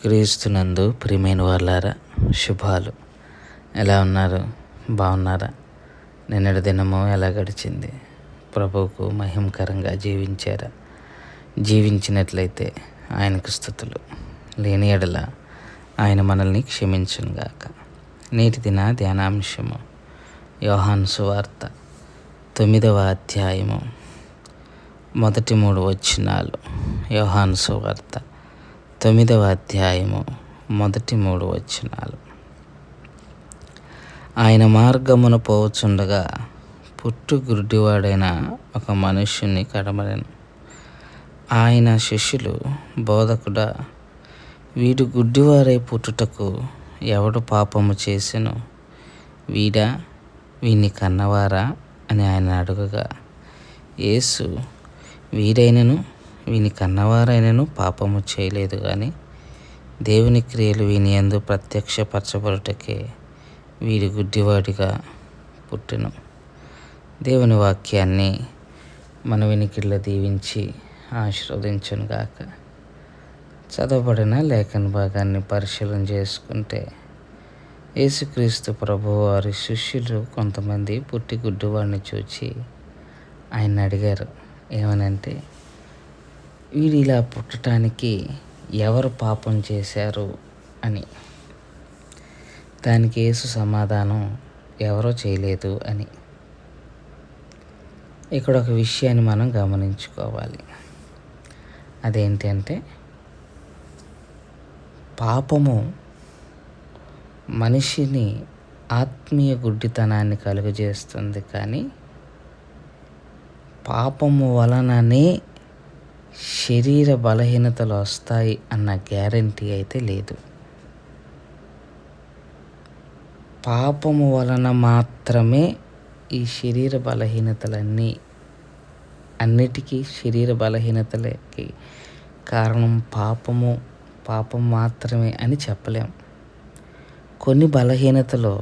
క్రీస్తునందు ప్రియమైన వాళ్ళారా, శుభాలు. ఎలా ఉన్నారు? బాగున్నారా? నిన్నటి దినము ఎలా గడిచింది? ప్రభువుకు మహిమకరంగా జీవించారా? జీవించినట్లయితే ఆయనకు స్తుతులు. లేని ఎడల ఆయన మనల్ని క్షమించునుగాక. నేటి దిన ధ్యానాంశము యోహాను సువార్త 9వ అధ్యాయము మొదటి 3 వచనాలు. యోహాను సువార్త 9వ అధ్యాయము మొదటి 3 వచనాలు. ఆయన మార్గమున పోవచుండగా పుట్టు గుడ్డివాడైన ఒక మనుష్యుని కనబడెను. ఆయన శిష్యులు, బోధకుడా, వీడు గుడ్డివారై పుట్టుటకు ఎవడు పాపము చేసెను? వీడా, వీని కన్నవారా అని ఆయన అడుగగా, యేసు, వీడైనను వీని కన్నవారైనను పాపము చేయలేదు, కానీ దేవుని క్రియలు వీని యందు ప్రత్యక్షపరచబడుటకే వీడి గుడ్డివాడిగా పుట్టెను. దేవుని వాక్యాన్ని మన వినికిడిలో దీవించి ఆశీర్వదించునుగాక. చదవబడిన లేఖన భాగాన్ని పరిశీలన చేసుకుంటే, యేసుక్రీస్తు ప్రభువు వారి శిష్యులు కొంతమంది పుట్టి గుడ్డివాడిని చూచి ఆయన అడిగారు. ఏమనంటే, వీడు ఇలా పుట్టడానికి ఎవరు పాపం చేశారు అని. దానికి యేసు సమాధానం, ఎవరో చేయలేదు అని. ఇక్కడ ఒక విషయాన్ని మనం గమనించుకోవాలి. అదేంటంటే, పాపము మనిషిని ఆత్మీయ గుడ్డితనాన్ని కలుగజేస్తుంది, కానీ పాపము వలననే శరీర బలహీనతలు వస్తాయి అన్న గ్యారంటీ అయితే లేదు. పాపము వలన మాత్రమే ఈ శరీర అన్నిటికీ శరీర బలహీనతలకి కారణం పాపం మాత్రమే అని చెప్పలేం. కొన్ని బలహీనతలు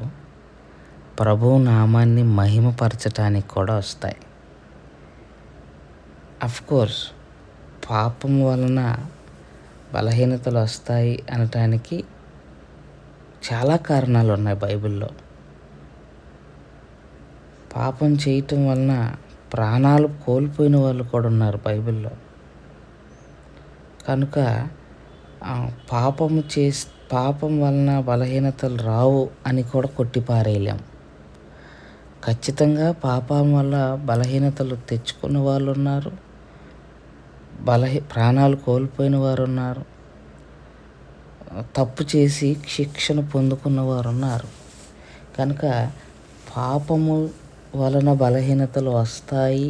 ప్రభువు నామాన్ని మహిమపరచటానికి కూడా వస్తాయి. అఫ్కోర్స్, పాపం వలన బలహీనతలు వస్తాయి అనటానికి చాలా కారణాలు ఉన్నాయి బైబిల్లో. పాపం చేయటం వలన ప్రాణాలు కోల్పోయిన వాళ్ళు కూడా ఉన్నారు బైబిల్లో. కనుక పాపం వలన బలహీనతలు రావు అని కూడా కొట్టిపారేయలేం. ఖచ్చితంగా పాపం వల్ల బలహీనతలు తెచ్చుకున్న వాళ్ళు ఉన్నారు, ప్రాణాలు కోల్పోయిన వారు ఉన్నారు, తప్పు చేసి శిక్షను పొందుకున్న వారు ఉన్నారు. కనుక పాపము వలన బలహీనతలు వస్తాయి,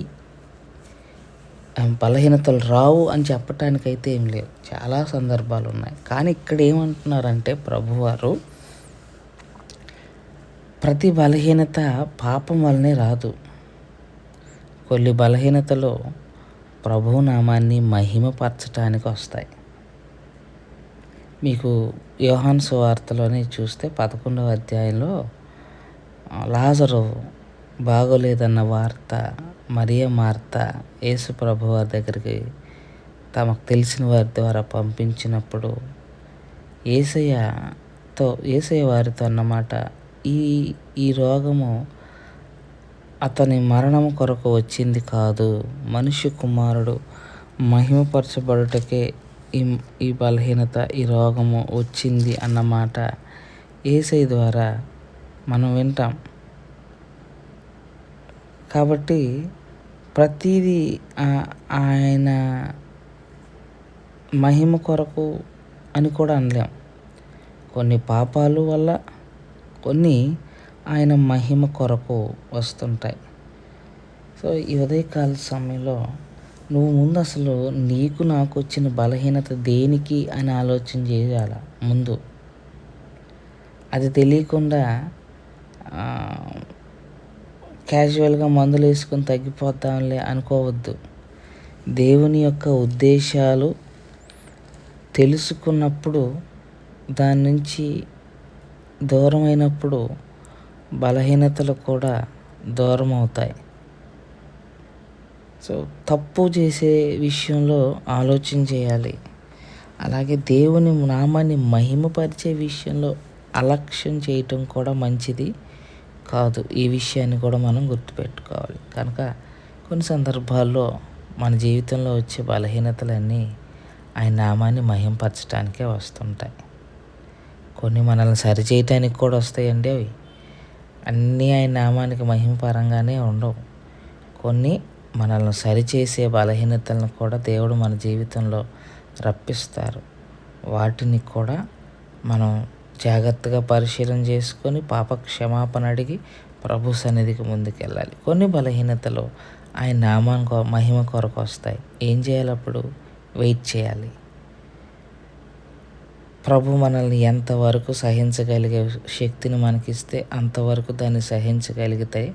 బలహీనతలు రావు అని చెప్పటానికైతే ఏం లేవు. చాలా సందర్భాలు ఉన్నాయి. కానీ ఇక్కడ ఏమంటున్నారంటే, ప్రభువారు ప్రతి బలహీనత పాపం వల్లనే రాదు. కొన్ని బలహీనతలు ప్రభువు నామాన్ని మహిమపరచటానికి వస్తాయి. మీకు యోహాను సువార్తలోనే చూస్తే 11వ అధ్యాయంలో లాజరు బాగోలేదన్న వార్త మరియ, మార్త యేసు ప్రభు వారి దగ్గరికి తమకు తెలిసిన వారి ద్వారా పంపించినప్పుడు యేసయ్య వారితో అన్నమాట, ఈ రోగము అతని మరణం కొరకు వచ్చింది కాదు, మనుష్య కుమారుడు మహిమపరచబడుటకే ఈ బలహీనత, ఈ రోగము వచ్చింది అన్నమాట యేసయ్య ద్వారా మనం వింటాం. కాబట్టి ప్రతిదీ ఆయన మహిమ కొరకు అని కూడా అనలేం. కొన్ని పాపాలు వల్ల, కొన్ని ఆయన మహిమ కొరకు వస్తుంటాయి. సో ఈ ఉదయకాల సమయంలో నువ్వు ముందు అసలు నీకు నాకు వచ్చిన బలహీనత దేనికి అని ఆలోచన చేయాల. ముందు అది తెలియకుండా క్యాజువల్గా మందులు వేసుకొని తగ్గిపోతాంలే అనుకోవద్దు. దేవుని యొక్క ఉద్దేశాలు తెలుసుకున్నప్పుడు, దాని నుంచి దూరమైనప్పుడు బలహీనతలు కూడా దూరం అవుతాయి. సో తప్పు చేసే విషయంలో ఆలోచన చేయాలి. అలాగే దేవుని నామాన్ని మహిమపరిచే విషయంలో అలక్ష్యం చేయటం కూడా మంచిది కాదు. ఈ విషయాన్ని కూడా మనం గుర్తుపెట్టుకోవాలి. కనుక కొన్ని సందర్భాల్లో మన జీవితంలో వచ్చే బలహీనతలన్నీ ఆయన నామాన్ని మహిమపరచడానికే వస్తుంటాయి. కొన్ని మనల్ని సరిచేయటానికి కూడా వస్తాయండి అవి. అన్నీ ఆయన నామానికి మహిమపరంగానే ఉండవు. కొన్ని మనల్ని సరిచేసే బలహీనతలను కూడా దేవుడు మన జీవితంలో రప్పిస్తారు. వాటిని కూడా మనం జాగ్రత్తగా పరిశీలన చేసుకొని పాప క్షమాపణ అడిగి ప్రభు సన్నిధికి ముందుకెళ్ళాలి. కొన్ని బలహీనతలు ఆయన నామానికి మహిమ కొరకు వస్తాయి. ఏం చేయాలి అప్పుడు? వెయిట్ చేయాలి. ప్రభు మనల్ని ఎంతవరకు సహించగలిగే శక్తిని మనకిస్తే అంతవరకు దాన్ని సహించగలిగితే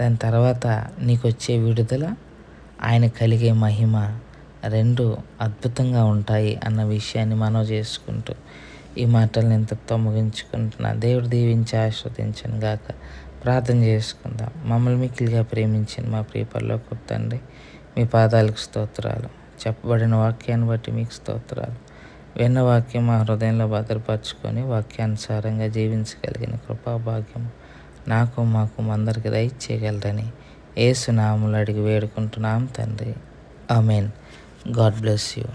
దాని తర్వాత నీకు వచ్చే విడుదల, ఆయన కలిగే మహిమ రెండు అద్భుతంగా ఉంటాయి అన్న విషయాన్ని మనం చేసుకుంటూ ఈ మాటలను ఇంతటితో ముగించుకుంటున్నా. దేవుడు దీవించి ఆస్వాదించను గాక. ప్రార్థన చేసుకుందాం. మమ్మల్ని మిక్కిలిగా ప్రేమించిన మా ప్రియ పరలోకపు తండ్రి, మీ పాదాలకు స్తోత్రాలు. చెప్పబడిన వాక్యాన్ని బట్టి మీకు స్తోత్రాలు. విన్న వాక్యం మా హృదయంలో భద్రపరచుకొని వాక్యానుసారంగా జీవించగలిగిన కృపాభాగ్యం నాకు మాకు అందరికి దయచేయగలరని యేసు నామములో అడిగి వేడుకుంటున్నాం తండ్రి. ఆమెన్. God bless you.